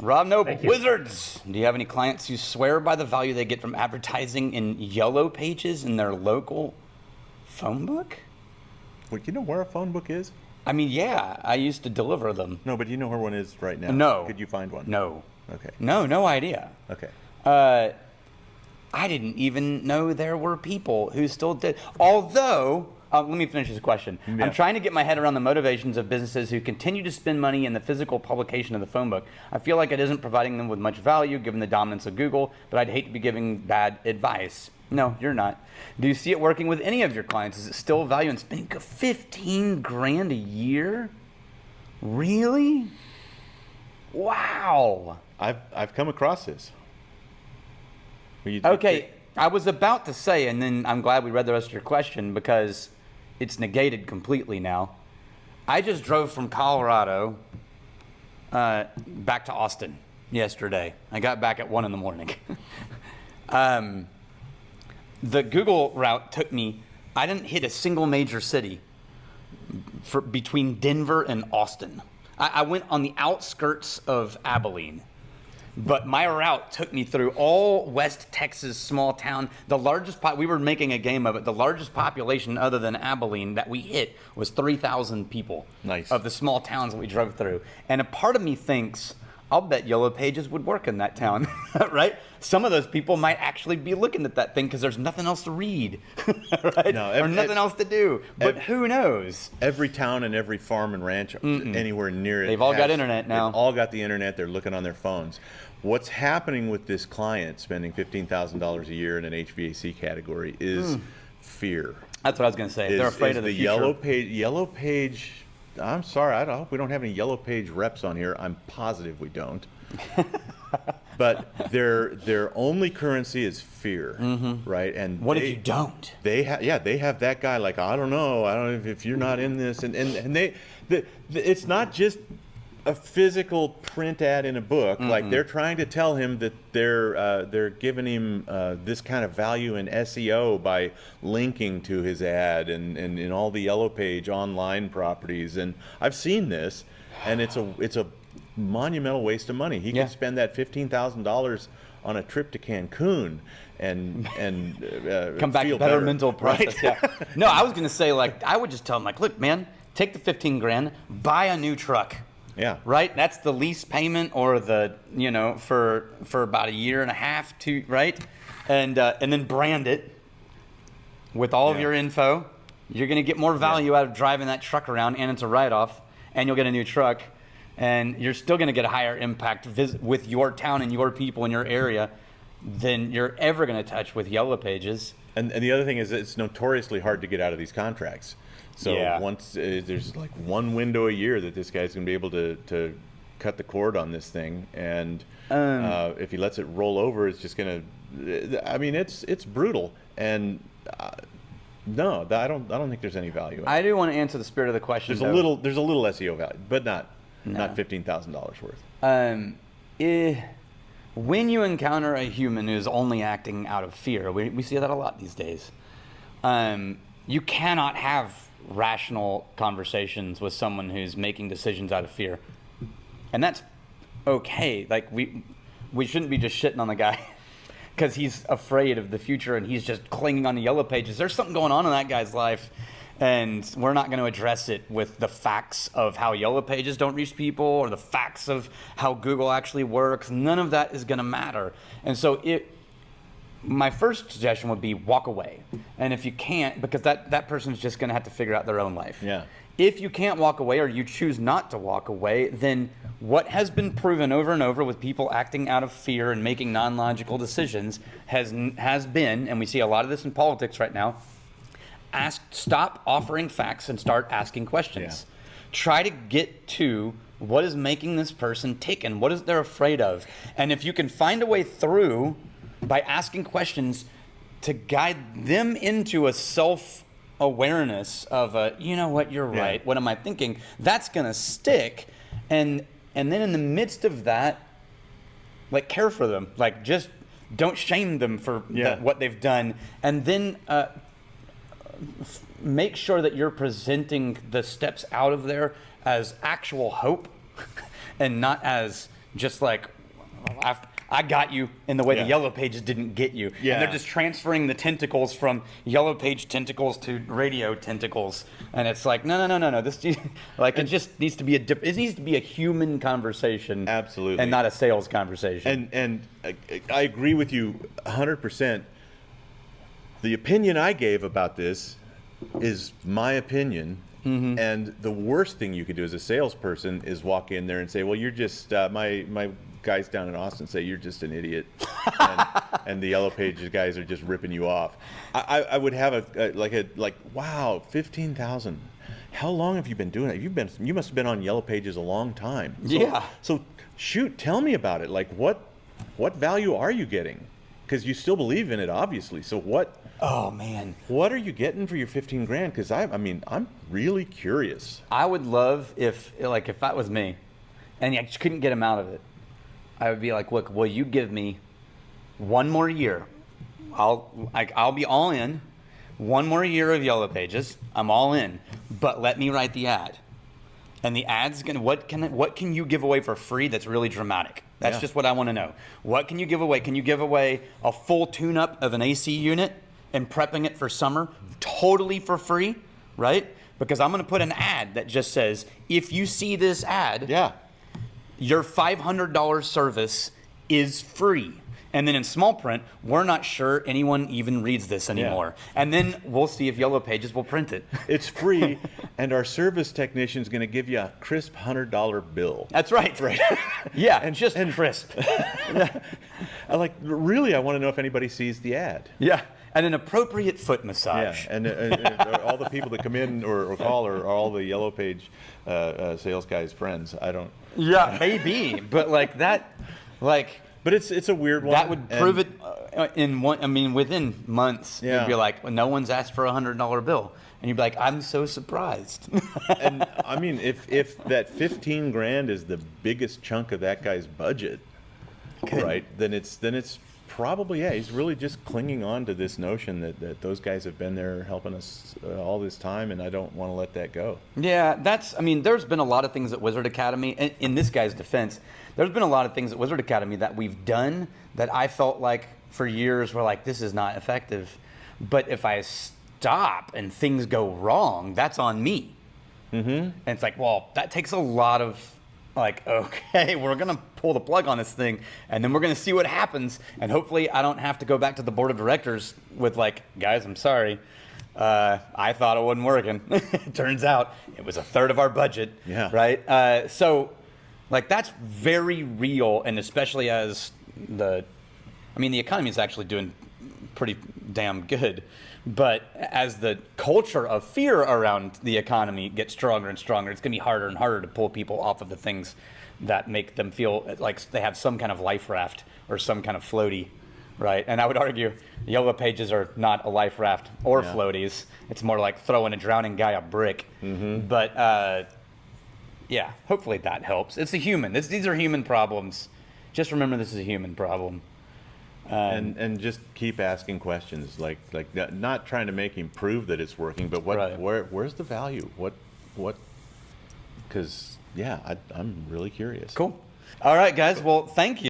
Rob Noble, Thank you. Wizards. Do you have any clients who swear by the value they get from advertising in yellow pages in their local phone book? Well, you know where a phone book is? I mean, yeah, I used to deliver them. No, but you know where one is right now. No. Could you find one? No. Okay. No idea. Okay. I didn't even know there were people who still did. Although, let me finish this question. Yeah. I'm trying to get my head around the motivations of businesses who continue to spend money in the physical publication of the phone book. I feel like it isn't providing them with much value given the dominance of Google, but I'd hate to be giving bad advice. No, you're not. Do you see it working with any of your clients? Is it still value in spending 15 grand a year? Really? Wow. I've come across this. Okay, I was about to say, and then I'm glad we read the rest of your question because it's negated completely now. I just drove from Colorado back to Austin yesterday. I got back at 1 in the morning. The Google route took me, I didn't hit a single major city between Denver and Austin. I went on the outskirts of Abilene. But my route took me through all West Texas small town. The largest, we were making a game of it. The largest population other than Abilene that we hit was 3,000 people. Nice. Of the small towns that we drove through. And a part of me thinks, I'll bet Yellow Pages would work in that town, right? Some of those people might actually be looking at that thing because there's nothing else to read, right? No, or nothing else to do. But who knows? Every town and every farm and ranch anywhere near it. They've all got internet now. They've all got the internet. They're looking on their phones. What's happening with this client spending $15,000 a year in an HVAC category is fear. That's what I was going to say. They're afraid of the future. Yellow Page. I'm sorry. I hope we don't have any Yellow Page reps on here. I'm positive we don't. But their only currency is fear, right? And what if you don't? They have that guy like, I don't know if you're not in this, and it's not just a physical print ad in a book. Like they're trying to tell him that they're giving him this kind of value in SEO by linking to his ad and in all the Yellow Page online properties. And I've seen this, and it's a monumental waste of money. He could spend that $15,000 on a trip to Cancun and come back feel better mental process. Right? Yeah. No, I was going to say, like, I would just tell him, like, look, man, take the 15 grand, buy a new truck. Yeah. Right? That's the lease payment or the, for about a year and a half to, right? And then brand it with all of your info. You're going to get more value out of driving that truck around, and it's a write-off, and you'll get a new truck, and you're still going to get a higher impact with your town and your people in your area than you're ever going to touch with Yellow Pages. And the other thing is it's notoriously hard to get out of these contracts. So once there's like one window a year that this guy's going to be able to cut the cord on this thing, and if he lets it roll over, it's just going to. I mean, it's brutal, and no, I don't think there's any value in it. I do want to answer the spirit of the question. There's a little SEO value, but not $15,000 worth. When you encounter a human who's only acting out of fear, we see that a lot these days. You cannot have rational conversations with someone who's making decisions out of fear, and that's okay. Like we shouldn't be just shitting on the guy because he's afraid of the future and he's just clinging on to Yellow Pages. There's something going on in that guy's life, and we're not going to address it with the facts of how Yellow Pages don't reach people or the facts of how Google actually works. None of that is going to matter. And so my first suggestion would be walk away. And if you can't, because that person's just going to have to figure out their own life. Yeah. If you can't walk away or you choose not to walk away, then what has been proven over and over with people acting out of fear and making non-logical decisions has been, and we see a lot of this in politics right now, stop offering facts and start asking questions. Yeah. Try to get to what is making this person tick and what is they're afraid of. And if you can find a way through by asking questions to guide them into a self-awareness of you know what, you're right. What am I thinking? That's going to stick. And then in the midst of that, like, care for them. Like, just don't shame them for what they've done. And then make sure that you're presenting the steps out of there as actual hope and not as just like I got you in the way Yeah. the Yellow Pages didn't get you. Yeah. And they're just transferring the tentacles from Yellow Page tentacles to radio tentacles. And it's like, no. This like it just needs to be it needs to be a human conversation. Absolutely. And not a sales conversation. And I agree with you 100%. The opinion I gave about this is my opinion. Mm-hmm. And the worst thing you could do as a salesperson is walk in there and say, well, you're just, my guys down in Austin say you're just an idiot. and the Yellow Pages guys are just ripping you off. I would have wow, 15,000. How long have you been doing it? You must have been on Yellow Pages a long time. Yeah. So shoot, tell me about it. Like what value are you getting? Because you still believe in it, obviously. So oh man. what are you getting for your 15 grand? Because I'm really curious. I would love if that was me and I just couldn't get him out of it. I would be like, look, will you give me one more year? I'll be all in. One more year of Yellow Pages. I'm all in. But let me write the ad. And the ad's what can you give away for free that's really dramatic? That's just what I want to know. What can you give away? Can you give away a full tune-up of an AC unit and prepping it for summer totally for free, right? Because I'm going to put an ad that just says, if you see this ad, Yeah. your $500 service is free. And then in small print, we're not sure anyone even reads this anymore. Yeah. And then we'll see if Yellow Pages will print it. It's free, and our service technician's going to give you a crisp $100 bill. That's right. Yeah, And- just and- crisp. I really, I want to know if anybody sees the ad. Yeah, and an appropriate foot Yeah, massage. and all the people that come in or call are all the Yellow Page sales guys' friends. I don't. Yeah, maybe, but like that, like But it's a weird one. that would prove it in one. I mean, within months, Yeah. you'd be like, well, no one's asked for $100 bill, and you'd be like, I'm so surprised. And I mean, if that 15 grand is the biggest chunk of that guy's budget, right? Then it's probably, yeah, he's really just clinging on to this notion that those guys have been there helping us all this time, and I don't want to let that go. Yeah, I mean, there's been a lot of things at Wizard Academy, in this guy's defense, there's been a lot of things at Wizard Academy that we've done that I felt like for years were like, this is not effective. But if I stop and things go wrong, that's on me. Mm-hmm. And it's like, well, that takes a lot of, like, okay, we're going to pull the plug on this thing, and then we're going to see what happens. And hopefully I don't have to go back to the board of directors with like, guys, I'm sorry. I thought it wasn't working. Turns out it was a third of our budget. Yeah. Right? So, like, that's very real, and especially as the economy is actually doing pretty damn good. But as the culture of fear around the economy gets stronger and stronger, it's going to be harder and harder to pull people off of the things that make them feel like they have some kind of life raft or some kind of floaty, right? And I would argue Yellow Pages are not a life raft or Yeah. floaties. It's more like throwing a drowning guy a brick. Mm-hmm. But yeah, hopefully that helps. It's a human. These are human problems. Just remember this is a human problem. And just keep asking questions, like not trying to make him prove that it's working, but Right. where's the value? What? Because yeah, I'm really curious. Cool. All right, guys. Well, thank you.